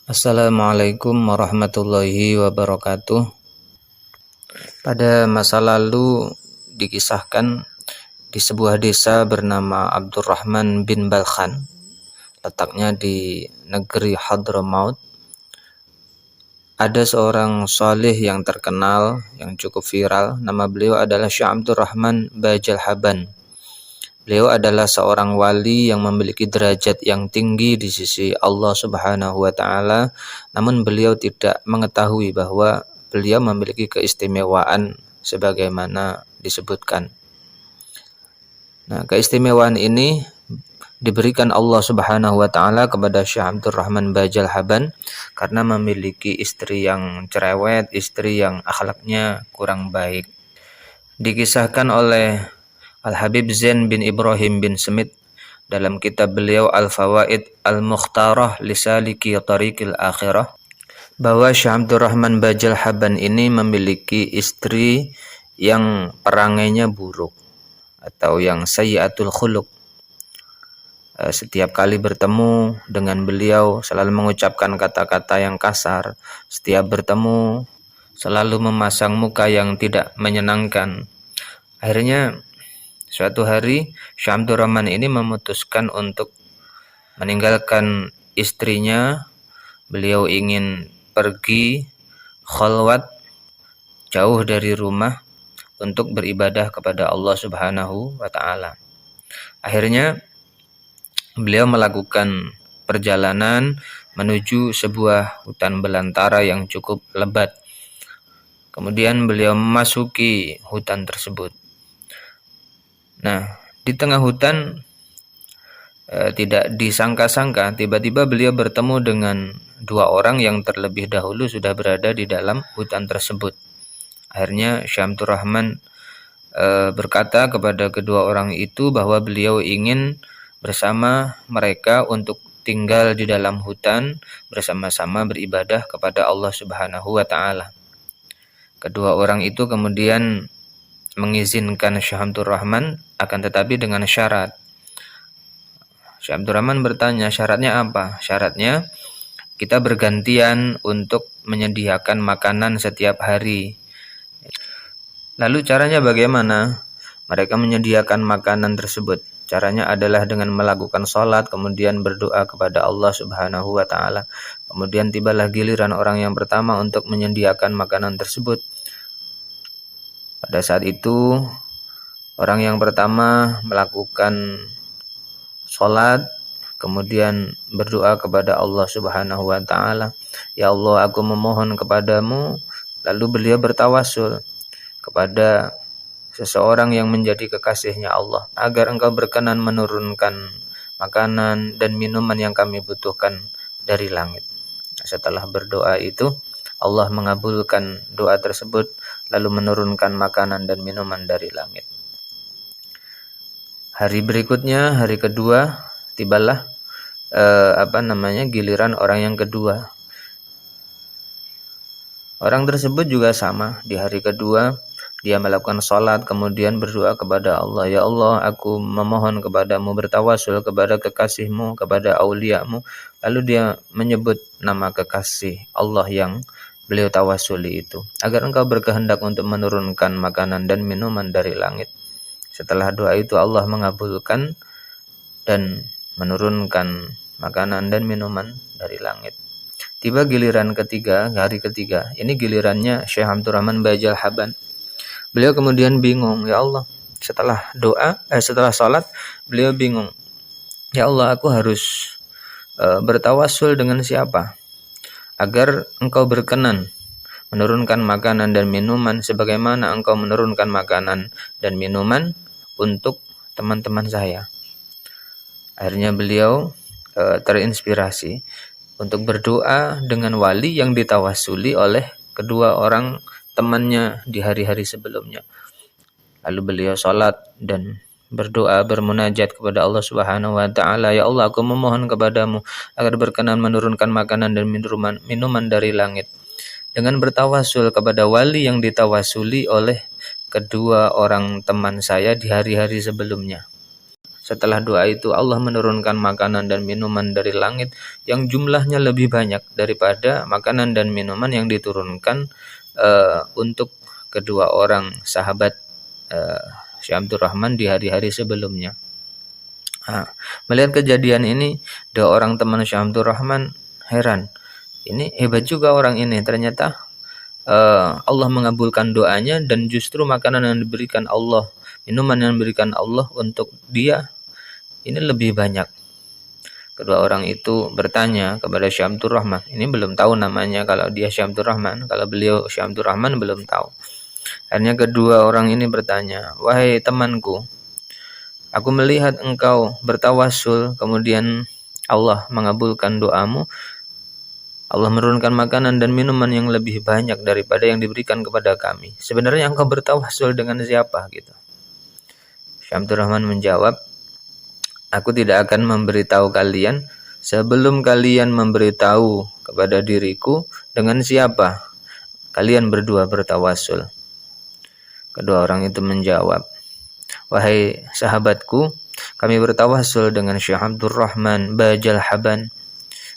Assalamualaikum warahmatullahi wabarakatuh. Pada masa lalu dikisahkan di sebuah desa bernama Abdurrahman bin Balkhan, letaknya di negeri Hadramaut. Ada seorang saleh yang terkenal, yang cukup viral. Nama beliau adalah Syekh Abdurrahman Bajal Haban. Beliau adalah seorang wali yang memiliki derajat yang tinggi di sisi Allah Subhanahu wa taala, namun beliau tidak mengetahui bahwa beliau memiliki keistimewaan sebagaimana disebutkan. Nah, keistimewaan ini diberikan Allah Subhanahu wa taala kepada Syekh Abdurrahman Bajal Haban karena memiliki istri yang cerewet, istri yang akhlaknya kurang baik. Dikisahkan oleh Al-Habib Zain bin Ibrahim bin Smith dalam kitab beliau Al-Fawaid Al-Mukhtarah Lisaliki Tariqil Akhirah bahwa Syekh Abdurrahman Bajal Haban ini memiliki istri yang perangainya buruk atau yang sayyiatul khuluq. Setiap kali bertemu dengan beliau selalu mengucapkan kata-kata yang kasar. Setiap bertemu selalu memasang muka yang tidak menyenangkan. Akhirnya suatu hari Syekh Abdurrahman ini memutuskan untuk meninggalkan istrinya. Beliau ingin pergi khalwat jauh dari rumah untuk beribadah kepada Allah Subhanahu wa taala. Akhirnya beliau melakukan perjalanan menuju sebuah hutan belantara yang cukup lebat. Kemudian beliau memasuki hutan tersebut. Nah, di tengah hutan tidak disangka-sangka tiba-tiba beliau bertemu dengan dua orang yang terlebih dahulu sudah berada di dalam hutan tersebut. Akhirnya Syekh Abdurrahman berkata kepada kedua orang itu bahwa beliau ingin bersama mereka untuk tinggal di dalam hutan bersama-sama beribadah kepada Allah Subhanahu wa taala. Kedua orang itu kemudian mengizinkan Syekh Abdurrahman, akan tetapi dengan syarat. Syekh Abdurrahman bertanya, syaratnya apa? Syaratnya kita bergantian untuk menyediakan makanan setiap hari. Lalu caranya bagaimana? Mereka menyediakan makanan tersebut. Caranya adalah dengan melakukan sholat, kemudian berdoa kepada Allah Subhanahu wa taala. Kemudian tibalah giliran orang yang pertama untuk menyediakan makanan tersebut. Pada saat itu orang yang pertama melakukan sholat, kemudian berdoa kepada Allah Subhanahu wa taala, "Ya Allah, aku memohon kepadamu." Lalu beliau bertawasul kepada seseorang yang menjadi kekasihnya Allah agar engkau berkenan menurunkan makanan dan minuman yang kami butuhkan dari langit. Setelah berdoa itu, Allah mengabulkan doa tersebut lalu menurunkan makanan dan minuman dari langit. Hari berikutnya, hari kedua, tibalah giliran orang yang kedua. Orang tersebut juga sama. Di hari kedua dia melakukan sholat, kemudian berdoa kepada Allah, "Ya Allah, aku memohon kepadamu, bertawasul kepada kekasihmu, kepada auliamu." Lalu dia menyebut nama kekasih Allah yang beliau tawasuli itu, agar engkau berkehendak untuk menurunkan makanan dan minuman dari langit. Setelah doa itu Allah mengabulkan dan menurunkan makanan dan minuman dari langit. Tiba giliran ketiga, hari ketiga. Ini gilirannya Syekh Abdurrahman Bajal Haban. Beliau kemudian bingung, "Ya Allah." Setelah salat, beliau bingung. "Ya Allah, aku harus bertawasul dengan siapa agar engkau berkenan menurunkan makanan dan minuman sebagaimana engkau menurunkan makanan dan minuman untuk teman-teman saya." Akhirnya beliau terinspirasi untuk berdoa dengan wali yang ditawasuli oleh kedua orang temannya di hari-hari sebelumnya. Lalu beliau salat dan berdoa, bermunajat kepada Allah Subhanahu wa taala, "Ya Allah, aku memohon kepadamu agar berkenan menurunkan makanan dan minuman dari langit." Dengan bertawasul kepada wali yang ditawasuli oleh kedua orang teman saya di hari-hari sebelumnya. Setelah doa itu Allah menurunkan makanan dan minuman dari langit yang jumlahnya lebih banyak daripada makanan dan minuman yang diturunkan untuk kedua orang sahabat Syekh Abdul Rahman di hari-hari sebelumnya. Nah, melihat kejadian ini, dua orang teman Syekh Abdul Rahman heran. Ini hebat juga orang ini, ternyata Allah mengabulkan doanya dan justru makanan yang diberikan Allah, minuman yang diberikan Allah untuk dia ini lebih banyak. Kedua orang itu bertanya kepada Syekh Abdul Rahman. Ini belum tahu namanya, kalau dia Syekh Abdul Rahman, kalau beliau Syekh Abdul Rahman belum tahu. Akhirnya kedua orang ini bertanya, "Wahai temanku, aku melihat engkau bertawasul, kemudian Allah mengabulkan doamu. Allah menurunkan makanan dan minuman yang lebih banyak daripada yang diberikan kepada kami. Sebenarnya engkau bertawasul dengan siapa?" gitu. Syekh Abdul Rahman menjawab, "Aku tidak akan memberitahu kalian sebelum kalian memberitahu kepada diriku dengan siapa kalian berdua bertawasul." Kedua orang itu menjawab, "Wahai sahabatku, kami bertawasul dengan Syekh Abdul Rahman Bajal Haban.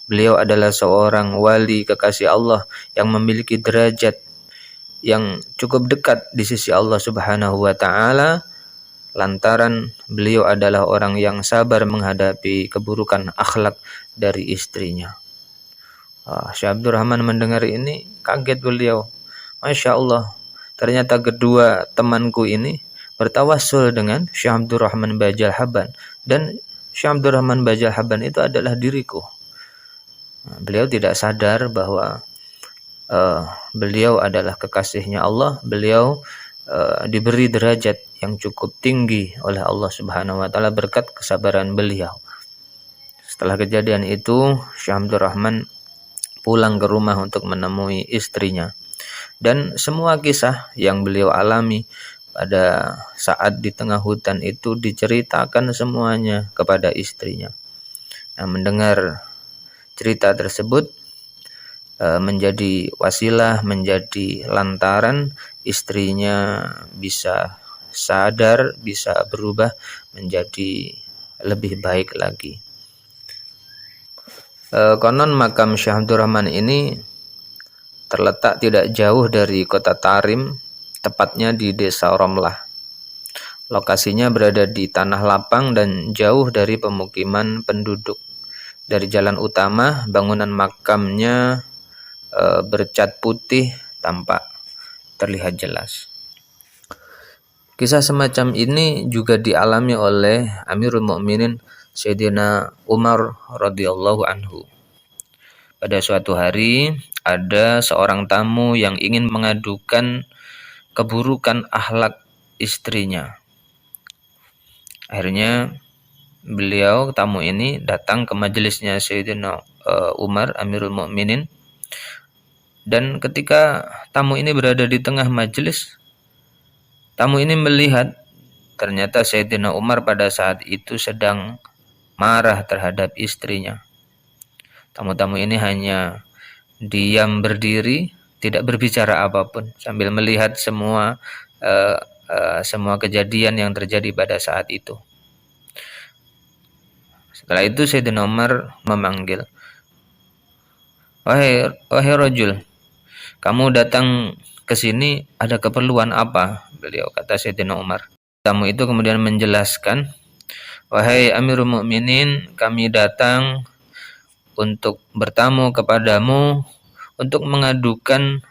Beliau adalah seorang wali kekasih Allah yang memiliki derajat yang cukup dekat di sisi Allah Subhanahu wa taala, lantaran beliau adalah orang yang sabar menghadapi keburukan akhlak dari istrinya." Syekh Abdul Rahman mendengar ini kaget beliau. Masya Allah, ternyata kedua temanku ini bertawasul dengan Syekh Abdul Rahman Bajal Haban, dan Syekh Abdul Rahman Bajal Haban itu adalah diriku. Beliau tidak sadar bahwa beliau adalah kekasihnya Allah. Beliau diberi derajat yang cukup tinggi oleh Allah Subhanahu wa taala berkat kesabaran beliau. Setelah kejadian itu, Syekh Abdul Rahman pulang ke rumah untuk menemui istrinya, dan semua kisah yang beliau alami pada saat di tengah hutan itu diceritakan semuanya kepada istrinya. Nah, mendengar cerita tersebut menjadi wasilah, menjadi lantaran istrinya bisa sadar, bisa berubah menjadi lebih baik lagi. Konon makam Syekh Abdul Rahman ini terletak tidak jauh dari kota Tarim, tepatnya di desa Romlah. Lokasinya berada di tanah lapang dan jauh dari pemukiman penduduk. Dari jalan utama, bangunan makamnya bercat putih tampak terlihat jelas. Kisah semacam ini juga dialami oleh Amirul Mukminin Sayyidina Umar radhiyallahu anhu. Pada suatu hari, ada seorang tamu yang ingin mengadukan keburukan akhlak istrinya. Akhirnya tamu ini datang ke majelisnya Sayyidina Umar Amirul Mukminin, dan ketika tamu ini berada di tengah majelis, tamu ini melihat ternyata Sayyidina Umar pada saat itu sedang marah terhadap istrinya. Tamu-tamu ini hanya diam berdiri, tidak berbicara apapun, sambil melihat semua kejadian yang terjadi pada saat itu. Setelah itu Sayyidina Umar memanggil, Wahai rajul, kamu datang ke sini ada keperluan apa?" beliau kata Sayyidina Umar. Tamu itu kemudian menjelaskan, "Wahai Amirul Mukminin, kami datang untuk bertamu kepadamu untuk mengadukan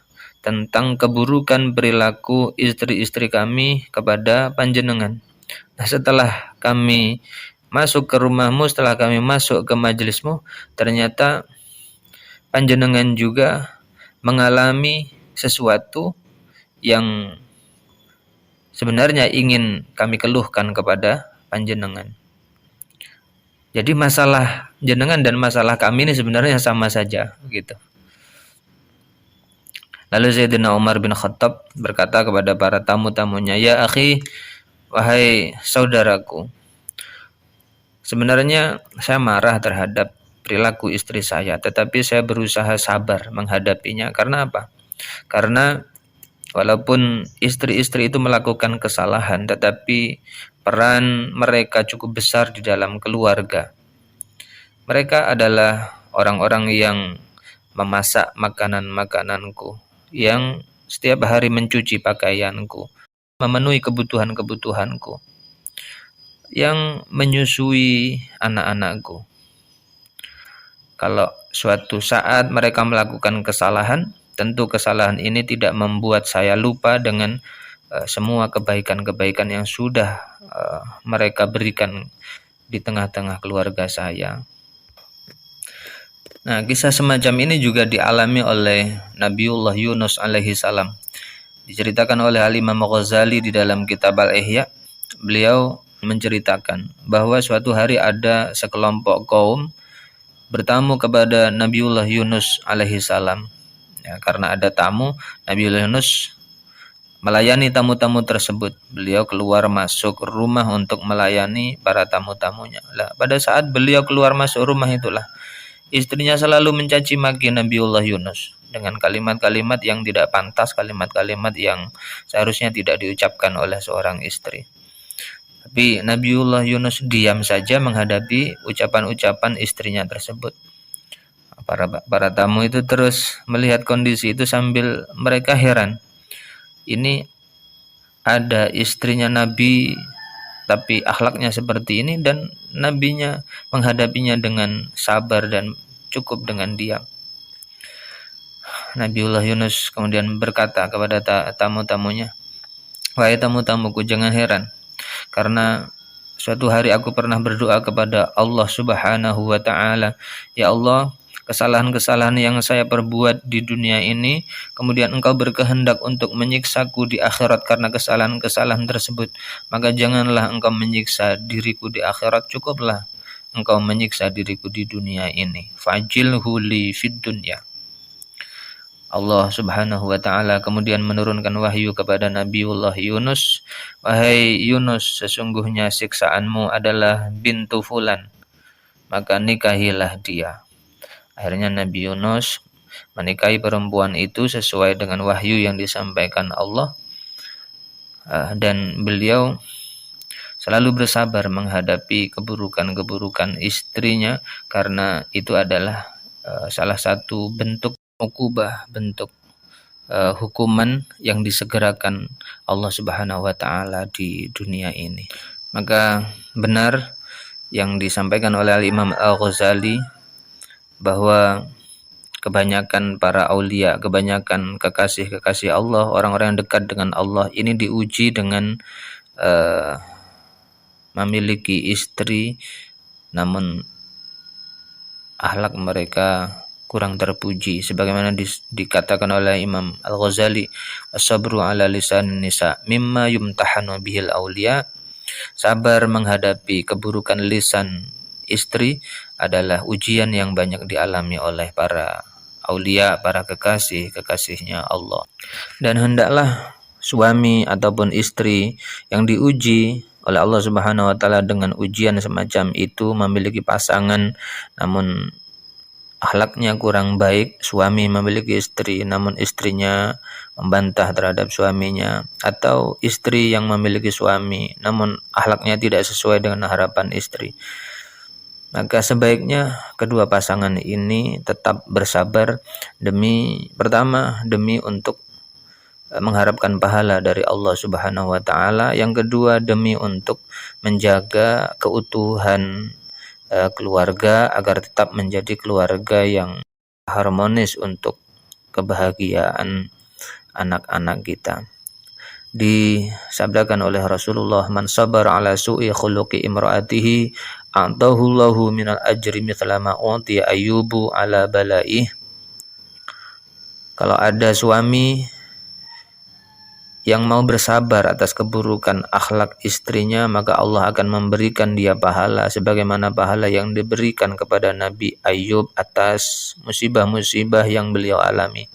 tentang keburukan perilaku istri-istri kami kepada panjenengan. Nah, setelah kami masuk ke rumahmu, setelah kami masuk ke majelismu, ternyata panjenengan juga mengalami sesuatu yang sebenarnya ingin kami keluhkan kepada panjenengan. Jadi masalah jenengan dan masalah kami ini sebenarnya sama saja," gitu. Lalu Sayyidina Umar bin Khattab berkata kepada para tamu-tamunya, "Ya akhi, wahai saudaraku, sebenarnya saya marah terhadap perilaku istri saya, tetapi saya berusaha sabar menghadapinya. Karena apa? Karena walaupun istri-istri itu melakukan kesalahan, tetapi peran mereka cukup besar di dalam keluarga. Mereka adalah orang-orang yang memasak makanan-makananku, yang setiap hari mencuci pakaianku, memenuhi kebutuhan-kebutuhanku, yang menyusui anak-anakku. Kalau suatu saat mereka melakukan kesalahan, tentu kesalahan ini tidak membuat saya lupa dengan semua kebaikan-kebaikan yang sudah mereka berikan di tengah-tengah keluarga saya. Nah, kisah semacam ini juga dialami oleh Nabiullah Yunus alaihi salam. Diceritakan oleh Al-Imam Ghazali di dalam kitab Al-Ihya. Beliau menceritakan bahwa suatu hari ada sekelompok kaum bertamu kepada Nabiullah Yunus alaihi salam. Ya, karena ada tamu, Nabiullah Yunus melayani tamu-tamu tersebut. Beliau keluar masuk rumah untuk melayani para tamu-tamunya. Lah, pada saat beliau keluar masuk rumah itulah istrinya selalu mencaci maki Nabiullah Yunus dengan kalimat-kalimat yang tidak pantas, kalimat-kalimat yang seharusnya tidak diucapkan oleh seorang istri. Tapi Nabiullah Yunus diam saja menghadapi ucapan-ucapan istrinya tersebut. Para tamu itu terus melihat kondisi itu sambil mereka heran. Ini ada istrinya Nabi tapi akhlaknya seperti ini, dan nabinya menghadapinya dengan sabar dan cukup dengan diam. Nabiullah Yunus kemudian berkata kepada tamu-tamunya, "Wahai tamu-tamuku, jangan heran, karena suatu hari aku pernah berdoa kepada Allah Subhanahu wa Ta'ala, ya Allah, kesalahan-kesalahan yang saya perbuat di dunia ini, kemudian Engkau berkehendak untuk menyiksaku di akhirat karena kesalahan-kesalahan tersebut, maka janganlah Engkau menyiksa diriku di akhirat, cukuplah Engkau menyiksa diriku di dunia ini. Fajilhu li fid dunya." Allah Subhanahu wa Ta'ala kemudian menurunkan wahyu kepada Nabiullah Yunus, "Wahai Yunus, sesungguhnya siksaanmu adalah bintu fulan, maka nikahilah dia." Akhirnya Nabi Yunus menikahi perempuan itu sesuai dengan wahyu yang disampaikan Allah, dan beliau selalu bersabar menghadapi keburukan-keburukan istrinya, karena itu adalah salah satu bentuk ukubah, bentuk hukuman yang disegerakan Allah Subhanahu wa Ta'ala di dunia ini. Maka benar yang disampaikan oleh Al-Imam Al-Ghazali bahwa kebanyakan para aulia, kebanyakan kekasih-kekasih Allah, orang-orang yang dekat dengan Allah ini diuji dengan memiliki istri namun akhlak mereka kurang terpuji, sebagaimana dikatakan oleh Imam Al-Ghazali, "As-sabru ala lisan nisa mimma yumtahanu bihil aulia." Sabar menghadapi keburukan lisan istri adalah ujian yang banyak dialami oleh para aulia, para kekasih-kekasihnya Allah. Dan hendaklah suami ataupun istri yang diuji oleh Allah Subhanahu wa Ta'ala dengan ujian semacam itu memiliki pasangan namun akhlaknya kurang baik, suami memiliki istri namun istrinya membantah terhadap suaminya, atau istri yang memiliki suami namun akhlaknya tidak sesuai dengan harapan istri, maka sebaiknya kedua pasangan ini tetap bersabar demi untuk mengharapkan pahala dari Allah Subhanahu wa Ta'ala, yang kedua demi untuk menjaga keutuhan keluarga agar tetap menjadi keluarga yang harmonis untuk kebahagiaan anak-anak kita. Disabdakan oleh Rasulullah, "Man sabar ala su'i khuluqi imra'atihi a'tahu Allahu minal ajri mithla ma utiya Ayyubu ala balaih." Kalau ada suami yang mau bersabar atas keburukan akhlak istrinya, maka Allah akan memberikan dia pahala sebagaimana pahala yang diberikan kepada Nabi Ayyub atas musibah-musibah yang beliau alami.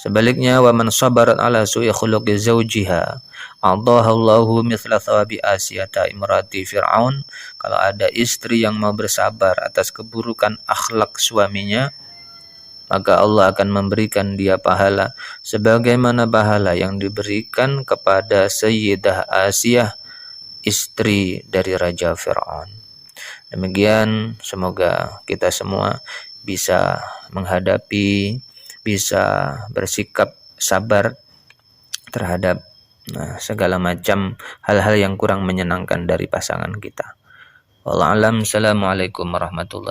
Sebaliknya, wa man sabarat ala su'i khuluqi zawjiha a'taha Allahu mithla thawabi Asiyata imrati Fir'aun. Kalau ada istri yang mau bersabar atas keburukan akhlak suaminya, maka Allah akan memberikan dia pahala sebagaimana pahala yang diberikan kepada Sayyidah Asiyah istri dari Raja Fir'aun. Demikian, semoga kita semua bisa menghadapi, bisa bersikap sabar terhadap segala macam hal-hal yang kurang menyenangkan dari pasangan kita. Wallahu a'lam. Assalamualaikum warahmatullahi